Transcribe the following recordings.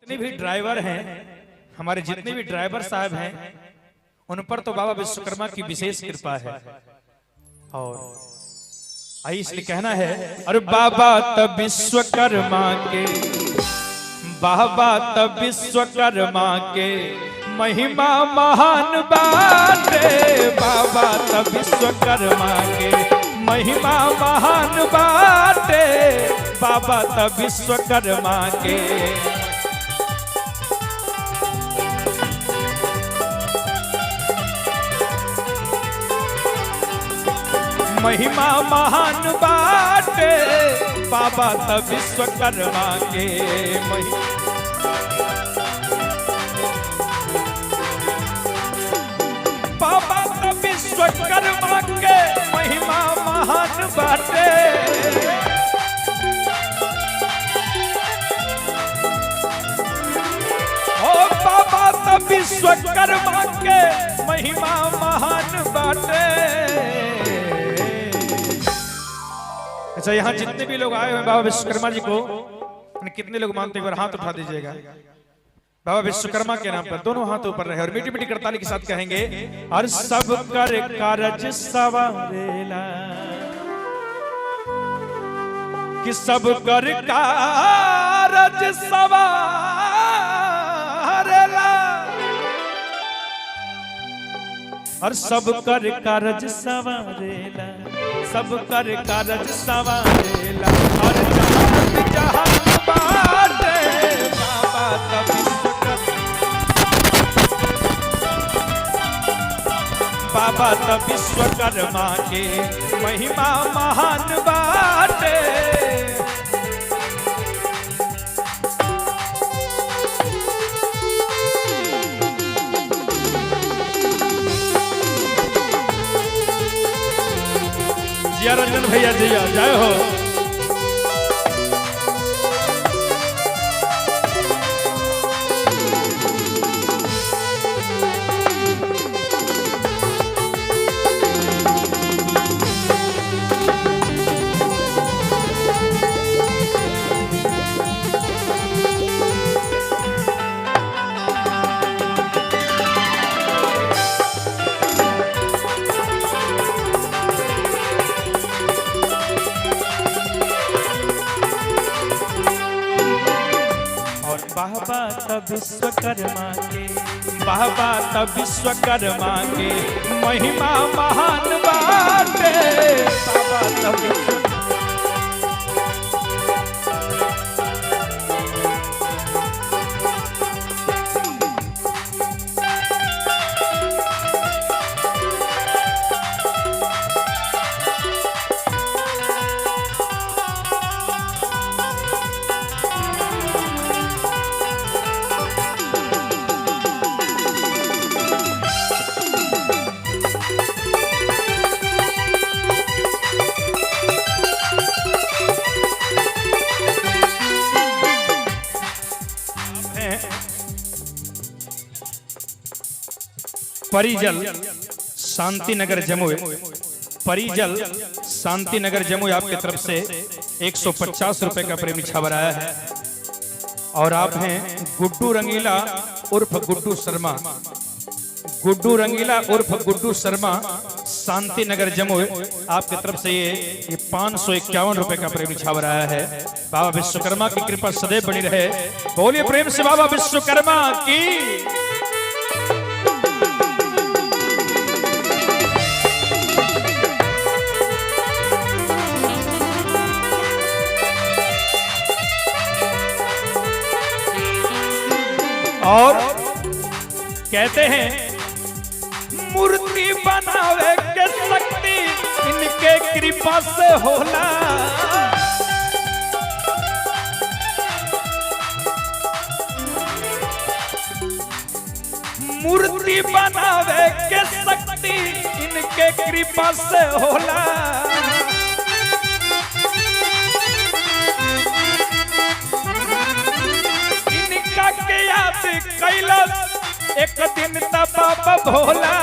जितने भी ड्राइवर हैं, हमारे जितने भी ड्राइवर साहब हैं, उन पर तो बाबा विश्वकर्मा की विशेष कृपा है। और आई इसलिए कहना है, अरे बाबा तब विश्वकर्मा के, बाबा तब विश्वकर्मा के महिमा महान बाटे, बाबा तब विश्वकर्मा के महिमा महान बाटे, बाबा तब विश्वकर्मा के। महिमा महान बाटे, बाबा तब विश्वकर्मा के बाबा तब विश्वकर्मा के महिमा महान बाटे। ओ बाबा तब विश्वकर्मा के महिमा महान बाटे। अच्छा, यहाँ जितने भी लोग आए हुए बाबा विश्वकर्मा जी को, कितने लोग मानते हैं? हाथ उठा दीजिएगा। बाबा विश्वकर्मा के नाम पर दोनों हाथ ऊपर रहे और मीठी मीठी करताली के साथ कहेंगे, और सब कर कारज सवारेला, कि सब कर कारज सवारेला, और सब कर कारज सवारेला, सब कर कारज सवारेला, और जहान जहान बाटे, बाबा तब बाबा तब विश्वकर्मा के महिमा महान बाटे। जिया रंजन भैया जिया जय हो। बाबा तब विश्वकर्मा के, बाबा तब विश्वकर्मा के महिमा महान बाटे, बाबा तब परिजल शांति नगर जमुई, परिजल शांति नगर जमुई आपकी तरफ से 150 रुपए का प्रेम छावर आया है। और आप हैं गुड्डू रंगीला उर्फ गुड्डू शर्मा, गुड्डू रंगीला उर्फ गुड्डू शर्मा शांति नगर जमुई आपकी तरफ से ये 551 रुपए का प्रेम छावर आया है। बाबा विश्वकर्मा की कृपा सदैव बनी रहे। बोलिए प्रेम से बाबा विश्वकर्मा की। और कहते हैं, मूर्ति बनावे के शक्ति इनके कृपा से होला, मूर्ति बनावे के शक्ति इनके कृपा से होला। इनका के याद कैलाश एक दिन तब बाबा भोला,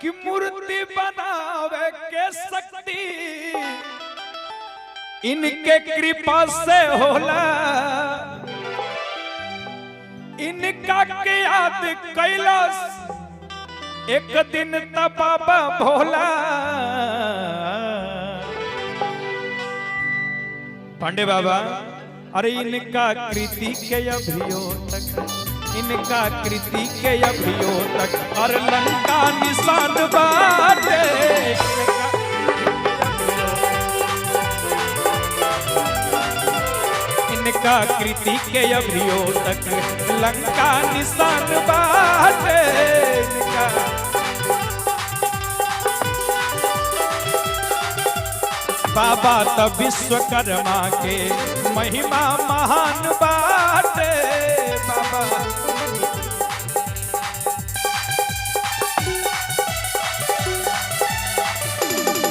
कि मूर्ति बनावे के शक्ति इनके कृपा से होला, इनका के याद कैलाश एक दिन तब बाबा भोला। पांडे बाबा अरे इनका कृति के अभियो तक, इनका कृति के अभियो तक और लंका निशान बाटे। इनका कृति के अभियो तक लंका निशान बाटे। इनका बाबा तब विश्वकर्मा के महिमा महान बाटे। बाबा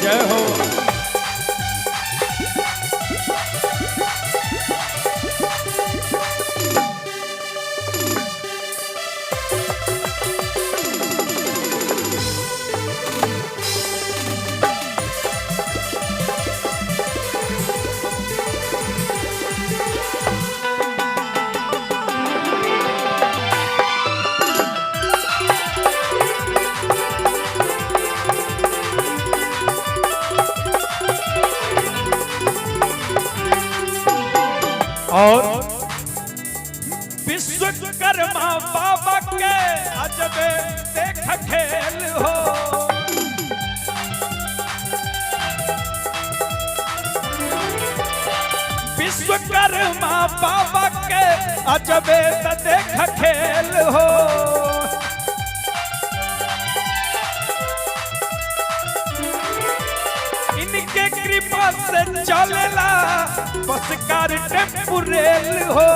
जय हो। और विश्वकर्मा बाबा के अजब देख खेल हो। विश्वकर्मा बाबा के अजब देख खेल हो। इनके कृपा से चलेला बस कार टेम्पू रेल हो।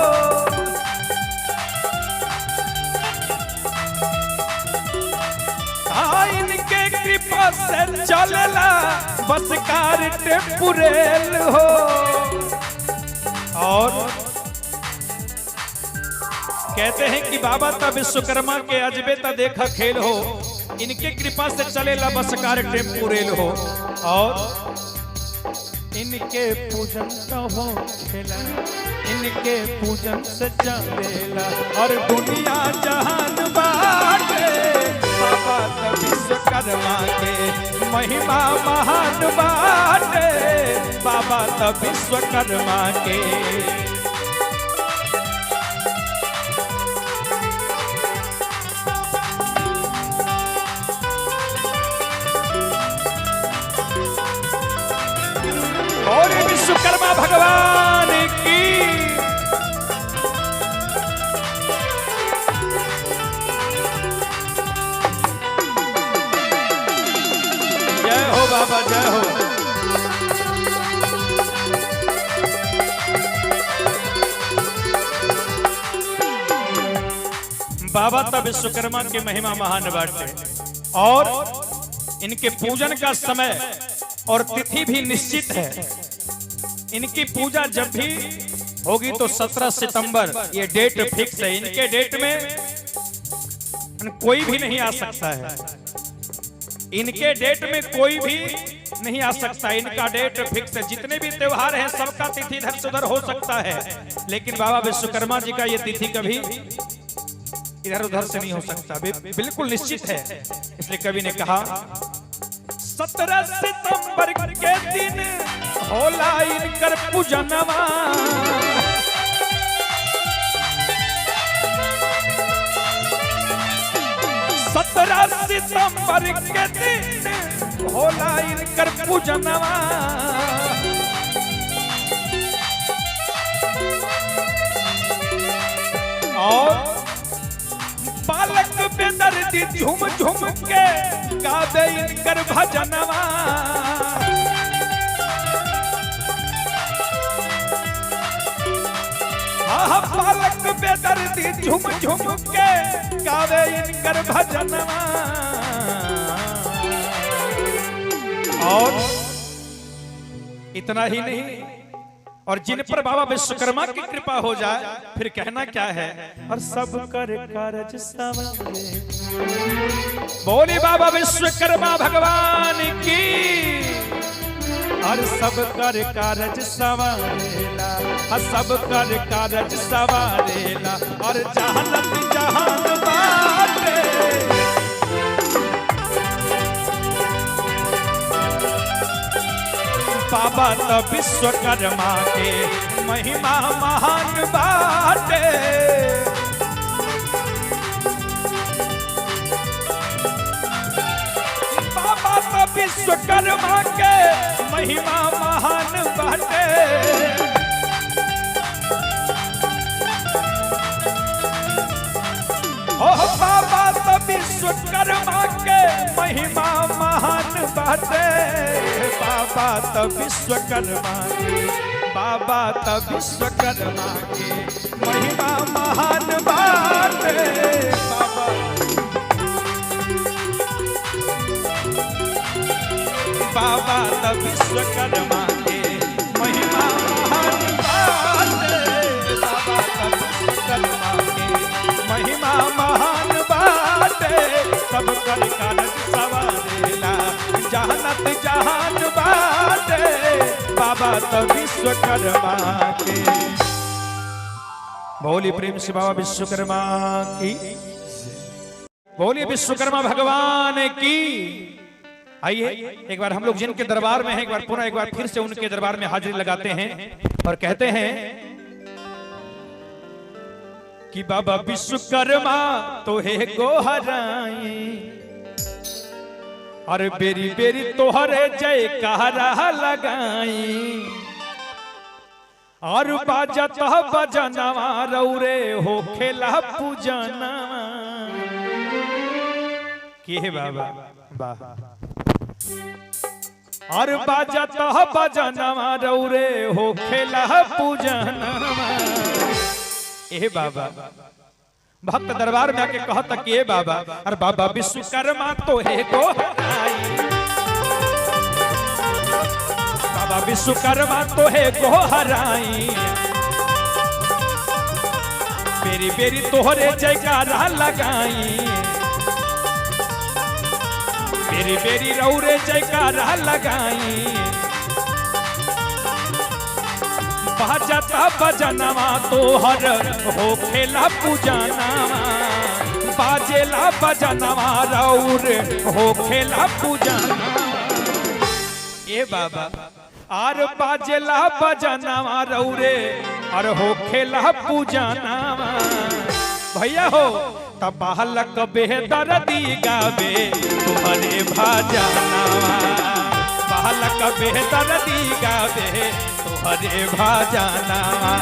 हाँ इनके कृपा से चलेला बस कार टेम्पू रेल हो। और कहते हैं कि बाबा तब विश्वकर्मा के अजबे ता देखा खेल हो। इनके कृपा से चलेला बस कार टेम्पू रेल हो। और इनके पूजन का हो खेला, इनके पूजन से चलेला और दुनिया जहान बाटे। बाबा तब विश्वकर्मा के महिमा महान बाटे। बाबा तब विश्वकर्मा के और विश्वकर्मा भगवान की जय हो। बाबा जय हो। बाबा तब विश्वकर्मा के महिमा महान बाटे। और इनके पूजन का समय और तिथि भी निश्चित है। इनकी पूजा जब भी होगी तो 17 सितंबर ये डेट फिक्स है। इनके डेट में कोई भी नहीं आ सकता है। इनके डेट में कोई भी नहीं आ सकता। इनका डेट फिक्स है। जितने भी त्योहार हैं सबका तिथि इधर से उधर हो सकता है, लेकिन बाबा विश्वकर्मा जी का ये तिथि कभी इधर उधर से नहीं हो सकता, बिल्कुल निश्चित है। इसलिए कवि ने कहा 17 सितंबर के दिन होला इनकर पूजनवा। 17 सितंबर के दिन होला इनकर पूजनवा। और बालक बेदर्दी झूम झूम के गावे इनकर भजनवा। हाँ बालक बेदर्दी झूम झूम के गावे इनकर भजनवा। और इतना ही नहीं, और जिन पर बाबा विश्वकर्मा की कृपा हो जाए फिर कहना क्या है, और सब कर कारज सवारे। बोले बाबा विश्वकर्मा भगवान की, और सब कर कारज सवारेला, सब कर कारज सवारेला, और जहानत जहान बाटे। बाबा तो विश्वकर्मा के महिमा महान बाटे। बाबा तो विश्वकर्मा के महिमा महान बाटे। ओ बाबा तो विश्वकर्मा के महिमा महान बाटे। बाबा तो विश्वकर्मा के, बाबा तो विश्वकर्मा के महिमा महान बाटे। बाबा बाबा तो विश्वकर्मा के महिमा महान बाटे। बाबा तो विश्वकर्मा के महिमा महान बाटे। सब कर कारज सवारेला, जहानत जहान बाटे। बाबा तो विश्वकर्मा के। बोली प्रेम से बाबा विश्वकर्मा की, बोलिए विश्वकर्मा भगवान की। आइए एक बार हम लोग जिनके दरबार में हैं, एक बार पुनः एक बार फिर से उनके दरबार में हाजिरी लगाते हैं और कहते हैं कि बाबा विश्वकर्मा तो है गोहराई, और बेरी बेरी तोहरे जयकारा लगाई। और बाजत बजनवा रौरे हो खेला पूजनवा। के बाबा वाह। और बाजत बजनवा रौरे हो खेला पूजनवा। ए बाबा भक्त दरबार में आके कहता कि ए बाबा, और बाबा विश्वकर्मा तो है गोहराई। बाबा विश्वकर्मा तो है गोहराई। बेरी बेरी तोहरे जयकारा लगाई। बेरी बेरी रौरे जयकारा लगाई। बाजता बजनवा तोहर हो खेला पूजनवा। बाजेला बजनवा रौर हो खेला पूजनवा। ए बाबा आर बाजेला बजनवा रौरे और हो खेला पूजनवा। भैया हो तब बालक बेदर्दी गावे तुम्हारे भजनवा। बालक बेदर्दी गावे तुम्हारे भजनवा।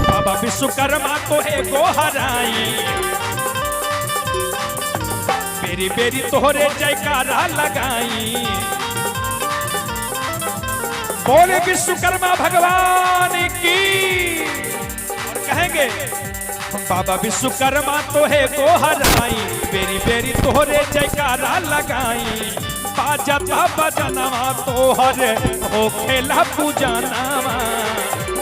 बाबा विश्वकर्मा तो है गोहराई। बेरी बेरी तोहरे जयकारा लगाई। बोले विश्वकर्मा भगवान की। और कहेंगे बाबा विश्वकर्मा तो है गोहराई। बेरी बेरी तोहरे जयकारा लगाई। बाजता बजनवा तोहरे हो खेला पूजनवा।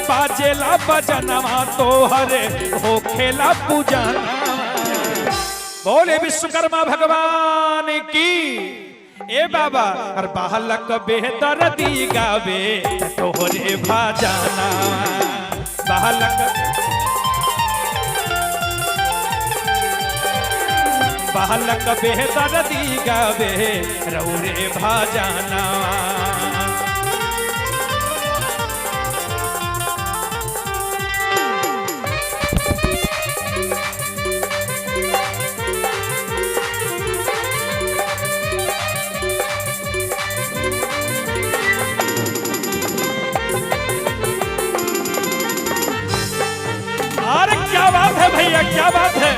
बाजेला बजनवा तोहरे हो खेला पूजनवा। बोले विश्वकर्मा भगवान की। ए बाबा और बालक बेदर्दी गावे तोहरे भजनवा। बालक बेदर्दी गावे रौरे भजनवा। अरे क्या बात है भैया, क्या बात है।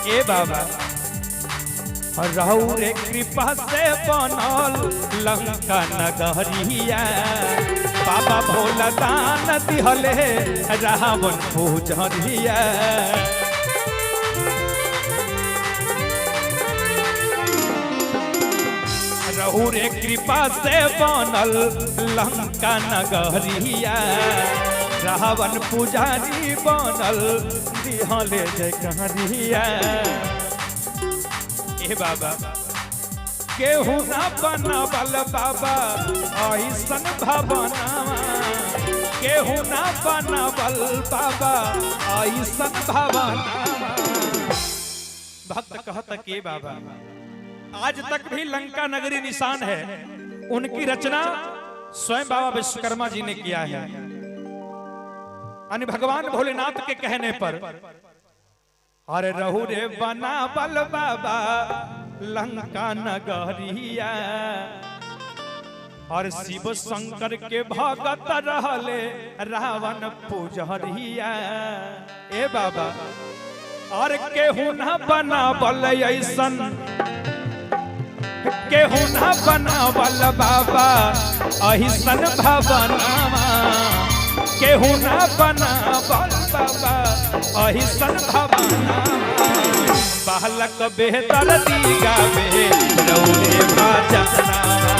ए बाबा रहु रे कृपा से बनल लंका नगरिया बाबा भोला दान दिहले रावण पूजरिया रहु रे कृपा से बनल लंका नगरिया रावण पुजारी बनल दिहले जय कहरिया। ए बाबा केहू ना बनबल बाबा ऐसन भवनावा केहू ना बनबल बाबा ऐसन भवनावा। भक्त कहत के बाबा आज तक भी लंका नगरी निशान है, उनकी रचना स्वयं बाबा विश्वकर्मा जी ने किया है। यानी भगवान भोलेनाथ के कहने पर अरे रहु रे बनाबल बाबा लंका नगरिया और शिव शंकर के भगत रहले रावण पूजरिया। ए बाबा और केहू ना बनाबल ऐसन केहू ना बनाबल बाबा ऐसन भवनावा केहू ना बनाबल बाबा ऐसन भवनावा। बालक बेहतर दी गावे रौरे भाजनावा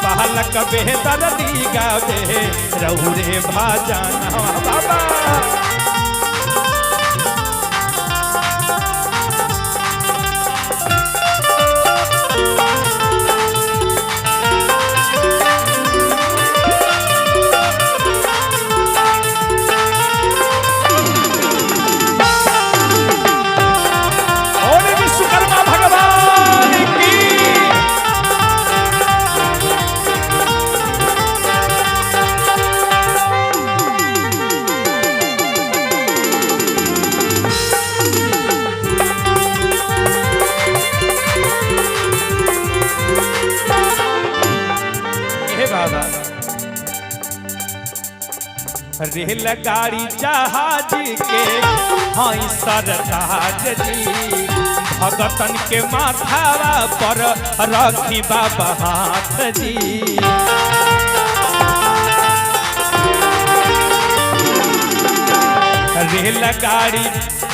बालक बेहतर दी गावे रौरे भाजनावा। बाबा रेलगाड़ी जहाज के हई सरताज जी भगतन के माथावा पर रखी बाबा हाथ जी।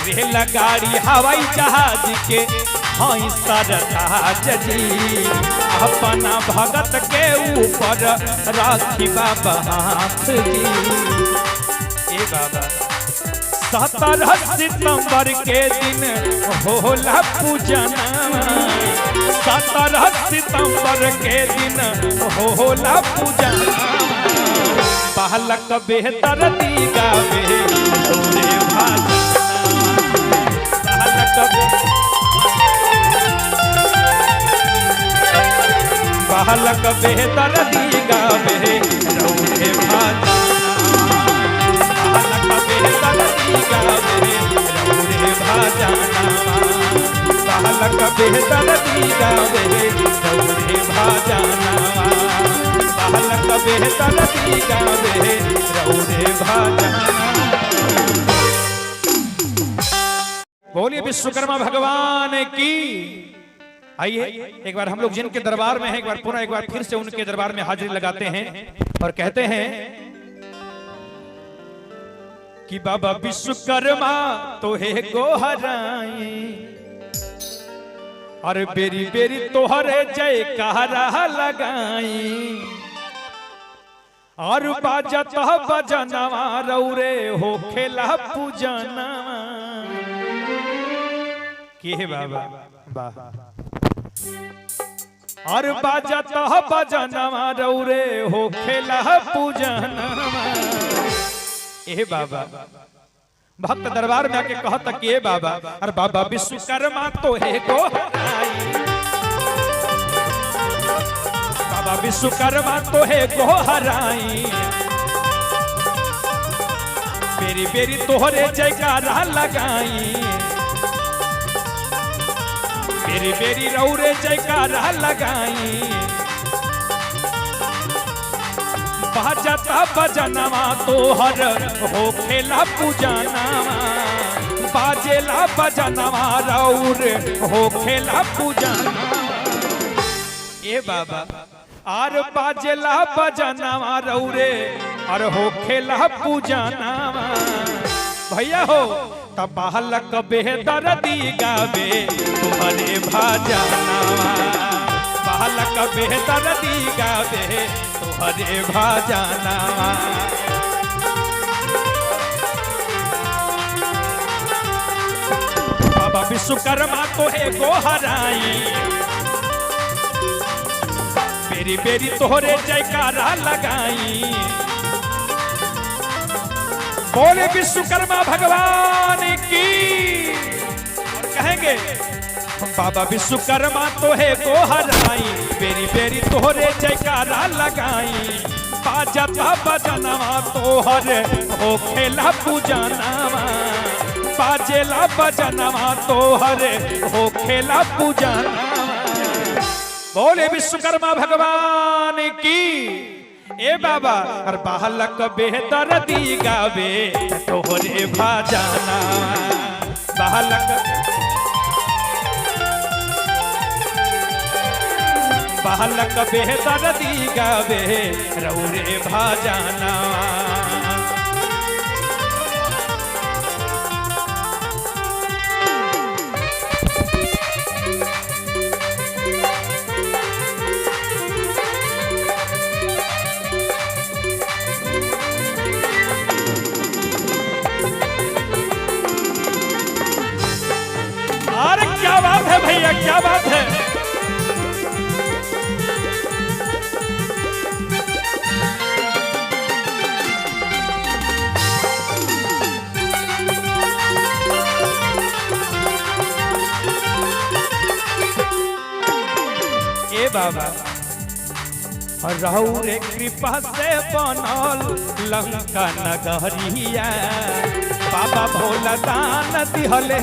रेलगाड़ी हवाई जहाज के हई सरताज जी अपना भगत के ऊपर राखी बाबा हाथ जी। ए बाबा 17 सितंबर के दिन होला पूजना 17 सितंबर के दिन होला पूजना। बालक बेहतर दी गावे रौरे बालक बेहतर दी गावे रौरे बालक बेहतर दी गावे रौरे भाजनावा बालक बेहतर दी गावे रौरे भाजनावा बालक बेहतर दी गावे रौरे भाजनावा। बोलिए विश्वकर्मा भगवान की। आइए एक बार हम लोग जिनके दरबार में हैं एक बार फिर से उनके दरबार में हाजिरी लगाते हैं और कहते हैं कि बाबा विश्वकर्मा तोहे गोहराई और बेरी बेरी तोहरे जयकारा लगाई और बाजत बजनवा रौरे हो खेला पूजनवा। के बाबा वाह और बाजत बजनवा रौरे हो खेला पूजनवा। ए बाबा भक्त दरबार में आके कहत कि ए बाबा और बाबा विश्वकर्मा तोहे गोहराई बाबा विश्वकर्मा तोहे गोहराई बेरी बेरी तोहरे जयकारा लगाई बेरी बेरी रौरे जयकारा लगाई बाजता बजनवा तोहर हो खेला पूजनवा बाजेला बजनवा रौर होखेला पूजना ए बाबा आर बाजेला बजनवा रौरे और होखेला पूजना भैया हो तब बालक बेहतर दी गावे तुम्हारे भाजना बालक बेहतर दी गावे तुम्हारे भाजना बाबा विश्वकर्मा को है गोहराई बेरी बेरी तोहरे जयकारा लगाई बोले विश्वकर्मा भगवान की और कहेंगे बाबा विश्वकर्मा तो है गोहराई बेरी बेरी तोहरे जयकारा लगाई बाजता बजनवा तोहर होखेला पूजनवा बाजेला बजनवा तोहर होखेला पूजनवा बोले विश्वकर्मा भगवान की ए बाबा और बालक बेहतर दी गावे तोहरे भाजना बालक बेहतर दी गावे रौरे भाजना क्या बात है भैया क्या बात है ए बाबा रौरे कृपा से बनल लंका नगरिया बाबा भोला दान दिहले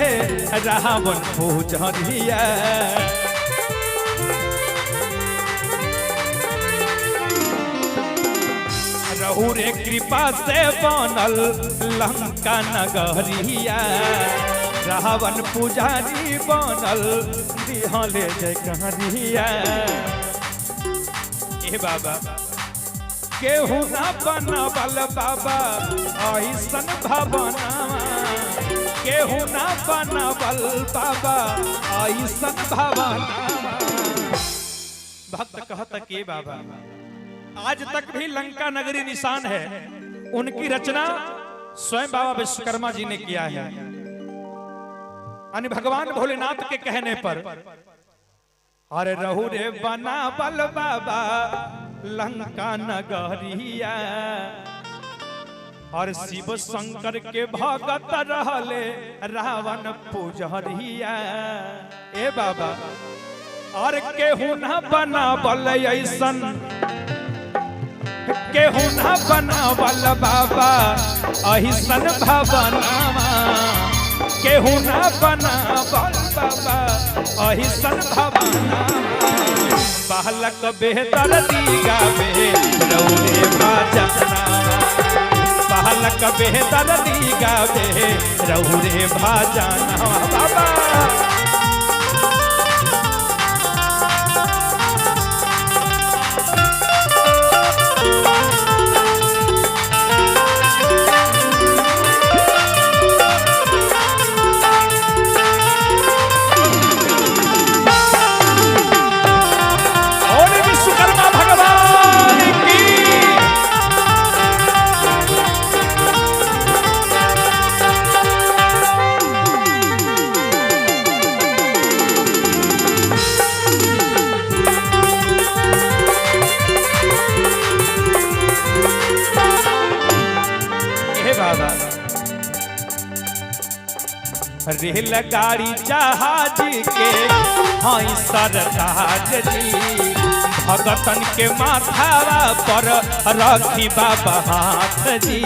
रावण पूजरिया रौरे कृपा से बनल लंका नगरिया रावण पुजारी बनल दिहले जयकारिया ए बाबा केहू ना बनबल बाबा ऐसन भवनवा केहू ना बनबल बाबा ऐसन भवनवा भक्त कहता के बाबा आज तक भी लंका नगरी निशान है उनकी रचना स्वयं बाबा विश्वकर्मा जी ने किया है यानी भगवान भोलेनाथ के कहने पर अरे रहु रे बना बल बाबा लंका नगरिया और शिव शंकर के भगत रहले रावण पूजरिया ए बाबा और केहू ना बना बल ऐसन केहू ना बना बल बाबा ऐसन भवनवा केहू ना बना बल बाबा ऐसन भवनवा बालक बेहतर दी गावे रौरे भाजना बालक बेहतर दी गावे रौरे भाजना बाबा रेलगाड़ी जहाज के हई सरताज जी भगतन के माथावा पर रखी बाबा हाथ जी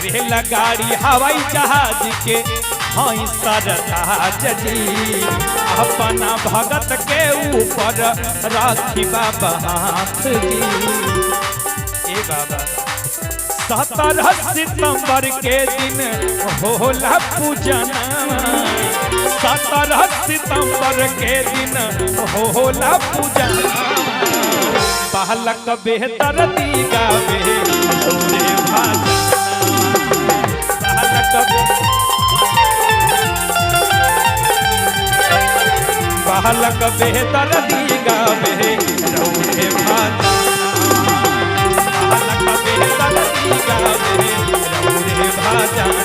रेलगाड़ी हवाई जहाज के हई सरताज जी अपना भगत के ऊपर राखी बाबा हाथ जी। ए बाबा 17 सितंबर के दिन होला पूजन, 17 सितंबर के दिन होला पूजन। बालक बेहतर दी गावे रे भाजना, बालक बेहतर दी गावे रे भाजना, बालक बेहतर दी गावे रे भाजना,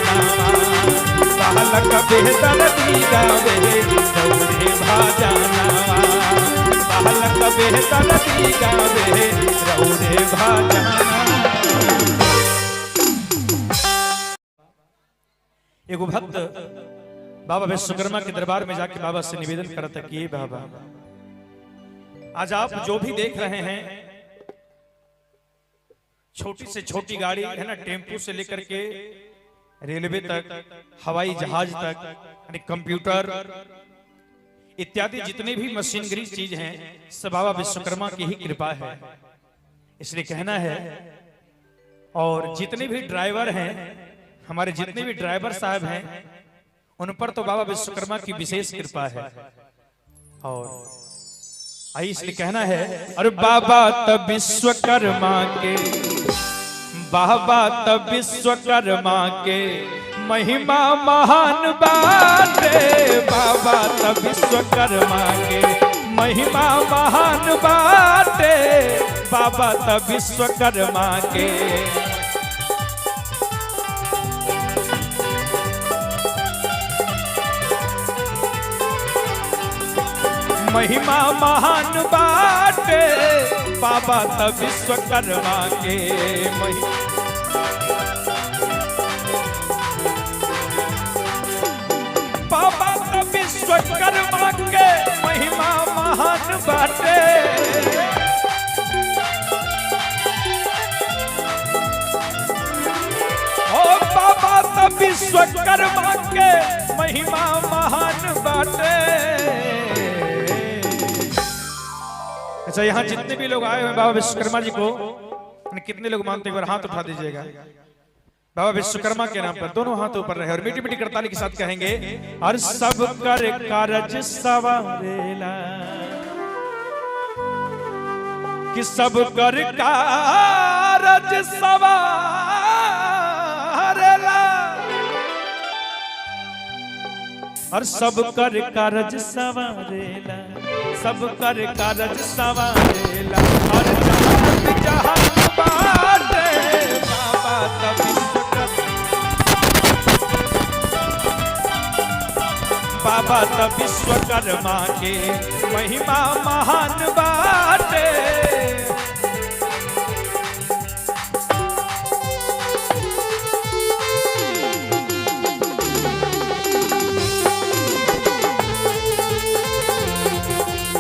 बालक बेहतर दी गावे रे भाजना, बालक बेहतर दी गावे रे भाजना। एगो भक्त बाबा विश्वकर्मा के दरबार में जाके बाबा से निवेदन करता कि बाबा आज आप जो भी देख रहे हैं छोटी से छोटी गाड़ी है ना, टेम्पू से लेकर के रेलवे तक, हवाई जहाज तक, यानी कंप्यूटर इत्यादि जितने भी मशीनरी चीज हैं सब बाबा विश्वकर्मा की ही कृपा है, इसलिए कहना है। और जितने भी ड्राइवर हैं, हमारे जितने भी ड्राइवर साहब हैं, उन पर तो बाबा विश्वकर्मा की विशेष कृपा है। और आई इसलिए कहना है, अरे बाबा तब विश्वकर्मा के, बाबा तब विश्वकर्मा के महिमा महान बाटे, बाबा तब विश्वकर्मा के महिमा महान बाटे, बाबा तब विश्वकर्मा के महिमा महान बाटे, बाबा तब विश्वकर्मा के बाबा तब विश्वकर्मा के महिमा महान बाटे। ओ बाबा तब विश्वकर्मा के महिमा महान बाटे। अच्छा, यहाँ जितने भी लोग आए हुए बाबा विश्वकर्मा जी को, कितने लोग मानते हैं, एक बार हाथ उठा दीजिएगा। बाबा विश्वकर्मा के नाम पर दोनों हाथ ऊपर रहे और मीठी मीठी करताली के साथ कहेंगे, और सब कर कारज सवारेला, कि सब कर कारज सवारेला, और सब कर कारज सवारेला, सब कर कारज सवारेला, और जहाँ बाटे बाबा तब बाबा तब विश्वकर्मा के महिमा महान बाटे।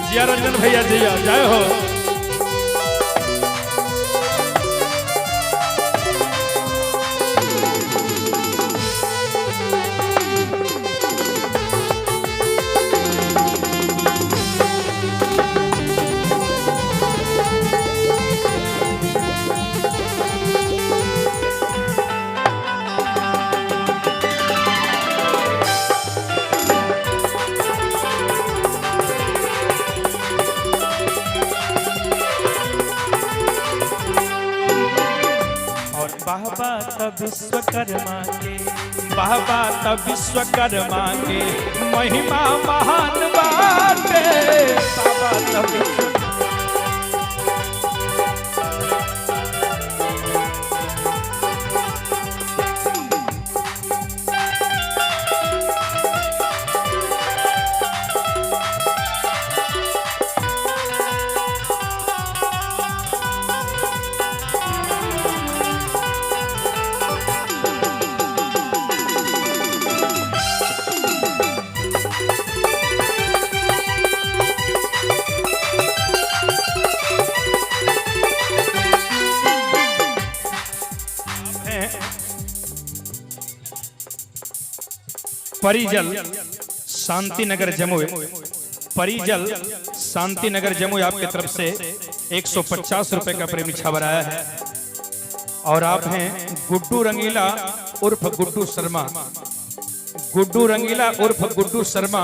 जिया रंजन भैया जिया जय हो। बाबा तब विश्वकर्मा के, बाबा तब विश्वकर्मा के महिमा महान बाटे, बाबा तब हैं परिजल शांति नगर जमुई। परिजल शांति नगर जमुई आपके तरफ से 150 रुपए का प्रेम छावर आया है। और आप हैं गुड्डू रंगीला उर्फ गुड्डू शर्मा। गुड्डू रंगीला उर्फ गुड्डू शर्मा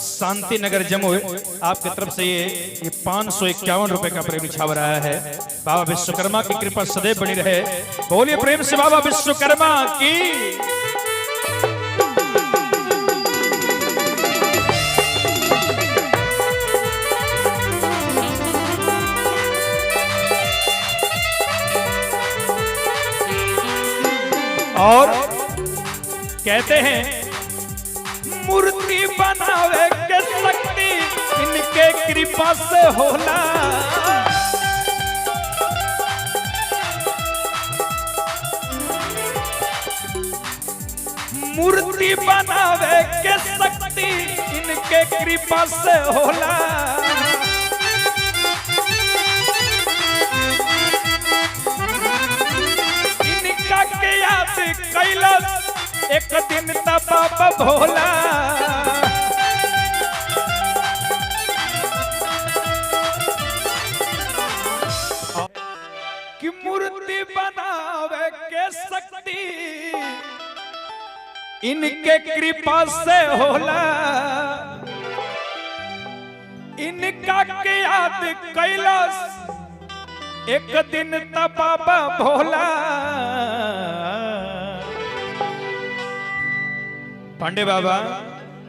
शांति नगर जमुई आपके तरफ से ये 551 रुपए का प्रेम छावर आया है। बाबा विश्वकर्मा की कृपा सदैव बनी रहे। बोलिए प्रेम से बाबा विश्वकर्मा की। और कहते हैं मूर्ति बनावे के शक्ति इनके कृपा से होला। मूर्ति बनावे के शक्ति इनके कृपा से होला। इनका के याद कैलाश एक दिन बाबा भोला। कि मूर्ति बनावे के शक्ति इनके कृपा से होला। इनका के याद कैलाश एक दिन बाबा भोला। पांडे बाबा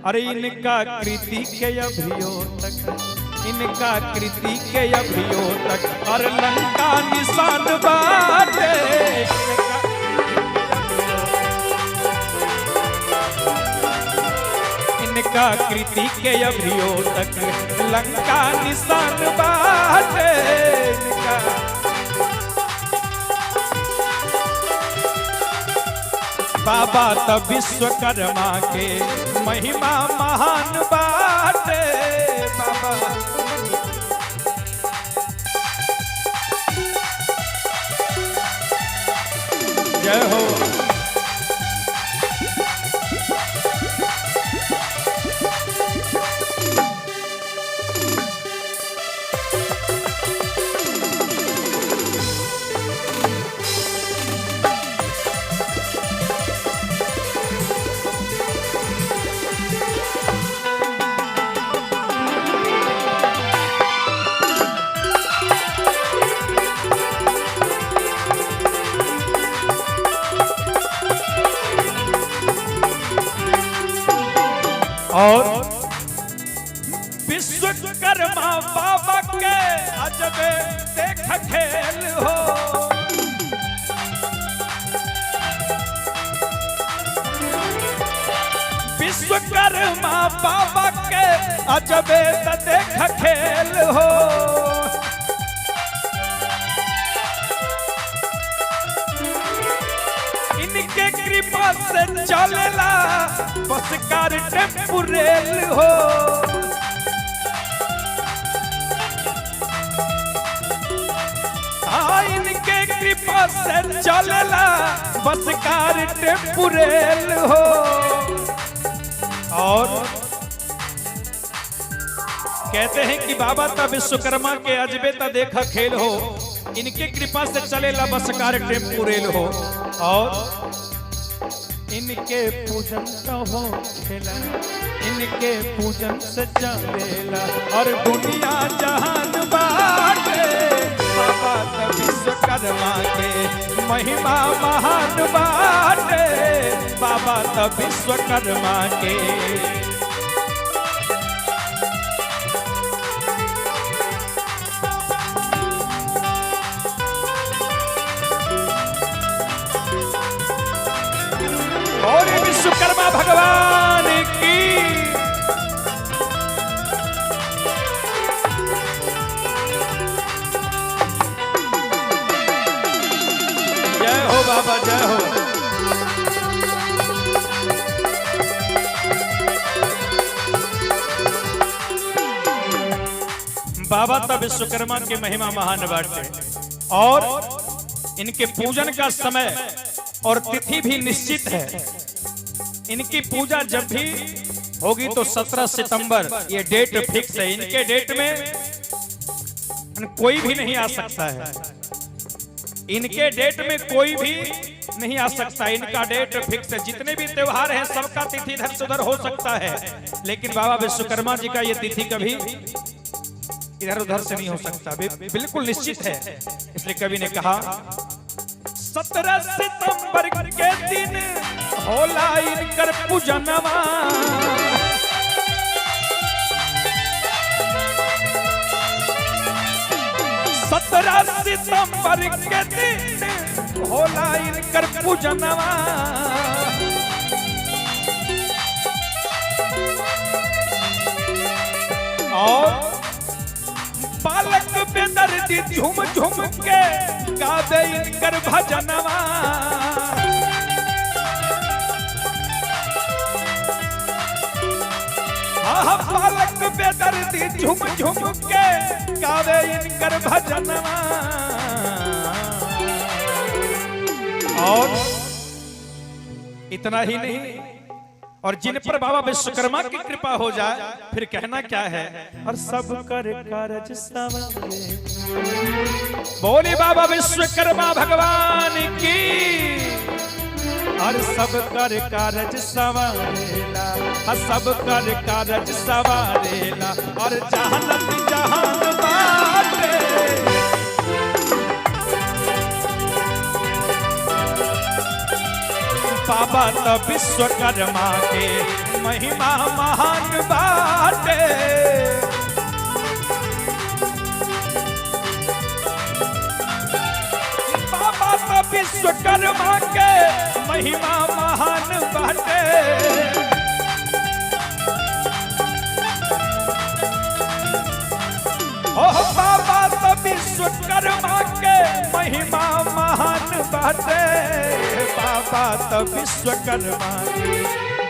अरे इनका कृति के अभियो तक, इनका कृति के अभियो तक और लंका निशान बाटे। इनका कृति के अभियो तक लंका निशान बाटे। बाबा तब विश्वकर्मा के महिमा महान बाटे। बाबा जय हो। और विश्वकर्मा बाबा के अजबे देख खेल हो। विश्वकर्मा बाबा के अजबे देख खेल हो। इनके कृपा से चलेला बस कार टेम्पू रेल हो। हाँ इनके कृपा से चलेला बस कार टेम्पू रेल हो। और कहते हैं कि बाबा तब विश्वकर्मा के अजबे ता देखा खेल हो। इनके कृपा से चलेला बस कार टेम्पू रेल हो। और इनके पूजन का हो खेला, इनके पूजन से चलेला और दुनिया जहान बाटे। बाबा तब विश्वकर्मा के महिमा महान बाटे। बाबा तब विश्वकर्मा के और विश्वकर्मा भगवान की जय हो। बाबा जय हो। बाबा तब विश्वकर्मा के महिमा महान बाटे। और इनके पूजन का समय और तिथि भी निश्चित है। इनकी पूजा जब भी होगी तो 17 सितंबर ये डेट फिक्स है। इनके डेट में कोई भी नहीं आ सकता है। इनके डेट में कोई भी नहीं आ सकता। इनका डेट फिक्स है। जितने भी त्योहार हैं सबका तिथि इधर से उधर हो सकता है, लेकिन बाबा विश्वकर्मा जी का ये तिथि कभी इधर उधर से नहीं हो सकता, बिल्कुल निश्चित है। इसलिए कवि ने कहा 17 सितंबर के दिन होला इनकर पूजनवा, 17 सितंबर के दिन होला इनकर पूजनवा। और बालक बेदर्दी झूम झूम के गावे इनकर भजनवा। बालक बेदर्दी झूम झूम के गावे इनकर भजनवा। और इतना ही नहीं, और जिन पर बाबा विश्वकर्मा की कृपा हो जाए फिर कहना क्या है। और सब कर कारज सवारे, बोली बाबा विश्वकर्मा भगवान की। और सब कर कारज सवारेला, सब कर कारज सवारेला। और जहानत जहान बाटे, बाबा तो विश्वकर्मा के महिमा महान बाटे। बाबा तो विश्वकर्मा के महिमा महान बाटे। ओ बाबा तो विश्वकर्मा के महिमा महान बाटे। बाबा तो विश्वकर्मा के,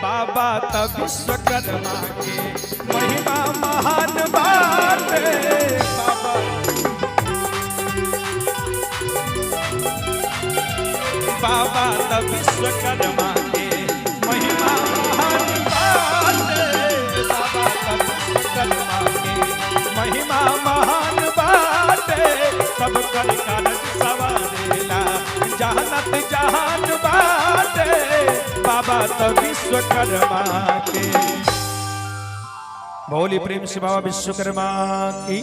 बाबा तो विश्वकर्मा के महिमा महान बाटे। बाबा तो विश्वकर्मा के महिमा महान बाटे। बाबा तो विश्वकर्मा के महिमा महान बाटे। सब कर कारज सवारेला, जहानत जहान बाटे। बाबा तो विश्वकर्मा के। बोली प्रेम से बाबा विश्वकर्मा की।